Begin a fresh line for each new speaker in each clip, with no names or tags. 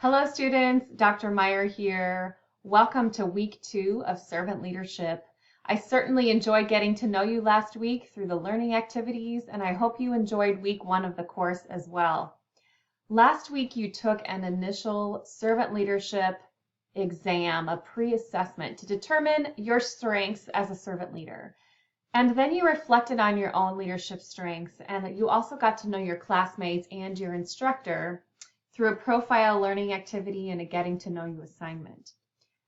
Hello students, Dr. Meyer here. Welcome to week 2 of Servant Leadership. I certainly enjoyed getting to know you last week through the learning activities, and I hope you enjoyed week 1 of the course as well. Last week you took an initial servant leadership exam, a pre-assessment to determine your strengths as a servant leader. And then you reflected on your own leadership strengths, and you also got to know your classmates and your instructor through a profile learning activity and a getting to know you assignment.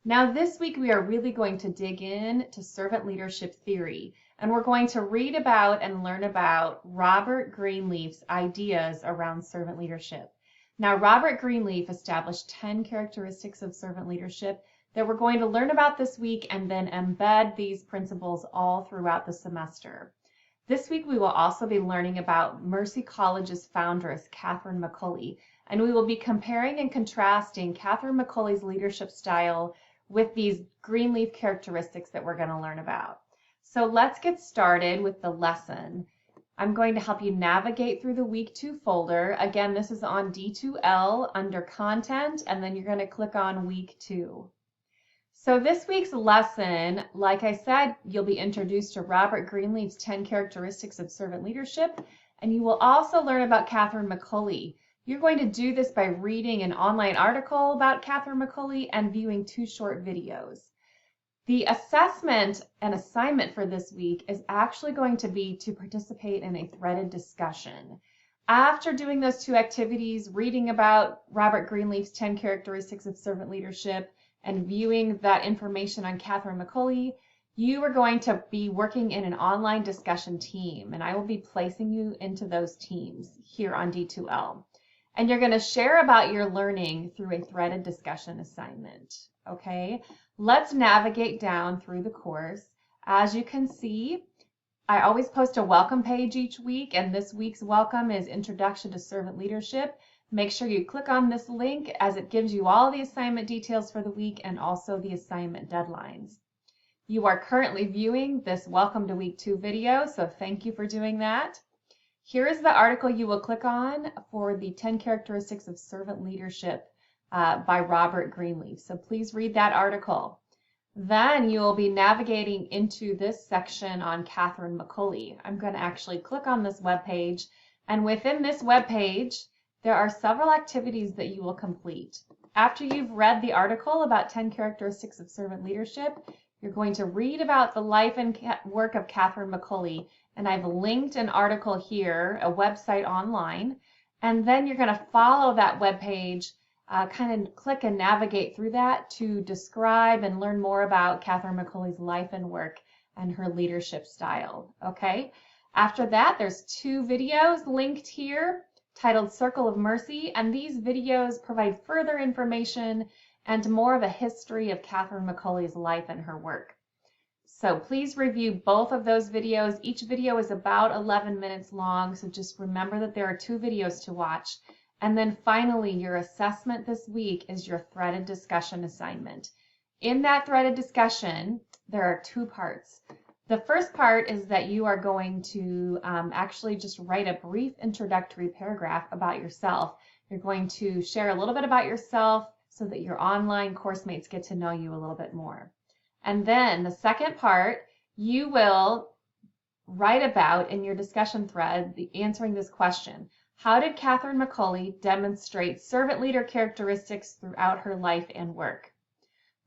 Now this week we are really going to dig in to servant leadership theory, and we're going to read about and learn about Robert Greenleaf's ideas around servant leadership. Now Robert Greenleaf established 10 characteristics of servant leadership that we're going to learn about this week and then embed these principles all throughout the semester. This week we will also be learning about Mercy College's foundress, Catherine McCulley, and we will be comparing and contrasting Catherine McCulley's leadership style with these Greenleaf characteristics that we're going to learn about. So let's get started with the lesson. I'm going to help you navigate through the week 2 folder. Again, this is on D2L under content, and then you're going to click on week 2. So this week's lesson, like I said, you'll be introduced to Robert Greenleaf's 10 characteristics of servant leadership, and you will also learn about Catherine McCulley. You're going to do this by reading an online article about Catherine McCulley and viewing 2 short videos. The assessment and assignment for this week is actually going to be to participate in a threaded discussion. After doing those 2 activities, reading about Robert Greenleaf's 10 characteristics of servant leadership and viewing that information on Catherine McCulley, you are going to be working in an online discussion team, and I will be placing you into those teams here on D2L. And you're going to share about your learning through a threaded discussion assignment. Okay, let's navigate down through the course. As you can see, I always post a welcome page each week, and this week's welcome is Introduction to Servant Leadership. Make sure you click on this link as it gives you all the assignment details for the week and also the assignment deadlines. You are currently viewing this Welcome to Week 2 video, so thank you for doing that. Here is the article you will click on for the 10 characteristics of servant leadership by Robert Greenleaf. So please read that article. Then you will be navigating into this section on Catherine McCulley. I'm going to actually click on this web page, and within this web page, there are several activities that you will complete. After you've read the article about 10 characteristics of servant leadership, you're going to read about the life and work of Catherine McCulley, and I've linked an article here, a website online, and then you're going to follow that web page, kind of click and navigate through that to describe and learn more about Catherine McCulley's life and work and her leadership style. Okay. After that, there's 2 videos linked here titled Circle of Mercy, and these videos provide further information and more of a history of Catherine McCulley's life and her work. So please review both of those videos. Each video is about 11 minutes long, so just remember that there are 2 videos to watch. And then finally, your assessment this week is your threaded discussion assignment. In that threaded discussion, there are 2 parts. The first part is that you are going to actually just write a brief introductory paragraph about yourself. You're going to share a little bit about yourself so that your online course mates get to know you a little bit more. And then the second part, you will write about in your discussion thread answering this question. How did Catherine McCulley demonstrate servant leader characteristics throughout her life and work?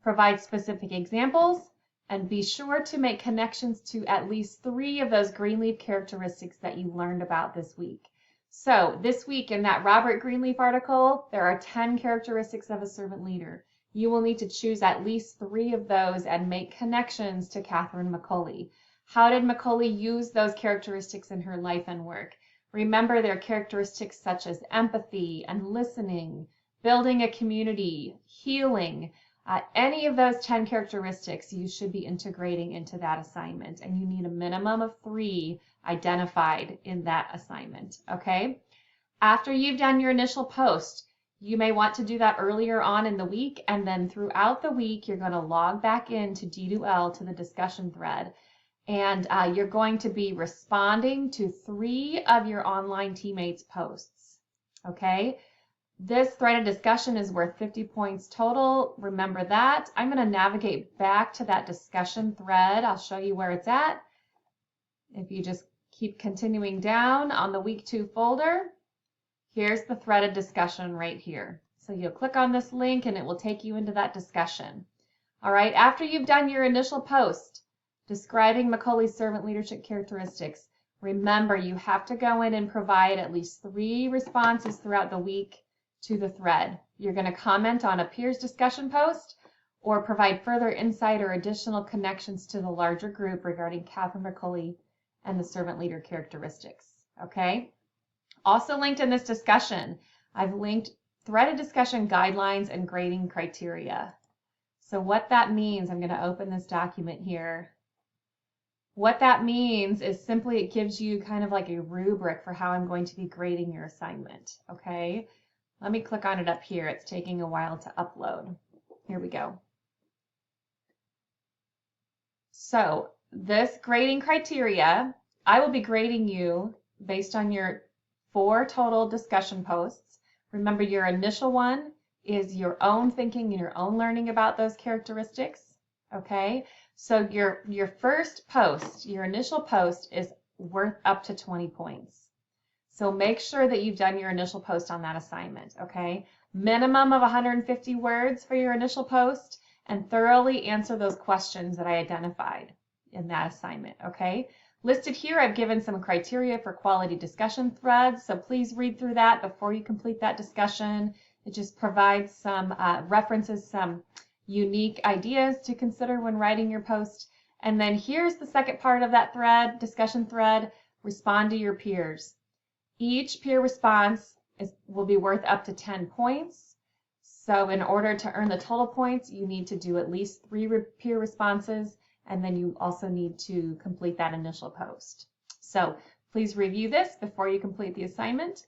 Provide specific examples, and be sure to make connections to at least 3 of those Greenleaf characteristics that you learned about this week. So this week in that Robert Greenleaf article, there are 10 characteristics of a servant leader. You will need to choose at least 3 of those and make connections to Catherine McCulley. How did McCulley use those characteristics in her life and work? Remember, there are characteristics such as empathy and listening, building a community, healing. Any of those 10 characteristics you should be integrating into that assignment, and you need a minimum of 3 identified in that assignment, okay? After you've done your initial post, you may want to do that earlier on in the week, and then throughout the week, you're going to log back into D2L to the discussion thread, and you're going to be responding to 3 of your online teammates' posts, okay? This threaded discussion is worth 50 points total. Remember that. I'm going to navigate back to that discussion thread. I'll show you where it's at. If you just keep continuing down on the week 2 folder, here's the threaded discussion right here. So you'll click on this link and it will take you into that discussion. All right, after you've done your initial post describing Macaulay's servant leadership characteristics, remember you have to go in and provide at least 3 responses throughout the week to the thread. You're going to comment on a peer's discussion post or provide further insight or additional connections to the larger group regarding Catherine Macaulay and the servant leader characteristics. Okay? Also linked in this discussion, I've linked threaded discussion guidelines and grading criteria. So what that means, I'm going to open this document here. What that means is simply it gives you kind of like a rubric for how I'm going to be grading your assignment. Okay? Let me click on it up here. It's taking a while to upload. Here we go. So this grading criteria, I will be grading you based on your 4 total discussion posts. Remember, your initial one is your own thinking and your own learning about those characteristics. Okay, so your first post, your initial post, is worth up to 20 points. So make sure that you've done your initial post on that assignment. Okay, minimum of 150 words for your initial post, and thoroughly answer those questions that I identified in that assignment. Okay, listed here I've given some criteria for quality discussion threads, so please read through that before you complete that discussion. It just provides some references, some unique ideas to consider when writing your post. And then here's the second part of that thread, discussion thread: respond to your peers. Each peer response will be worth up to 10 points. So in order to earn the total points, you need to do at least 3 peer responses, and then you also need to complete that initial post. So please review this before you complete the assignment.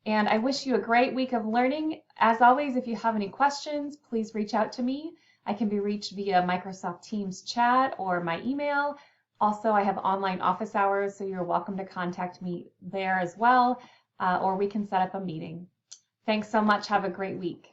And I wish you a great week of learning. As always, if you have any questions, please reach out to me. I can be reached via Microsoft Teams chat or my email. Also, I have online office hours, so you're welcome to contact me there as well, or we can set up a meeting. Thanks so much. Have a great week.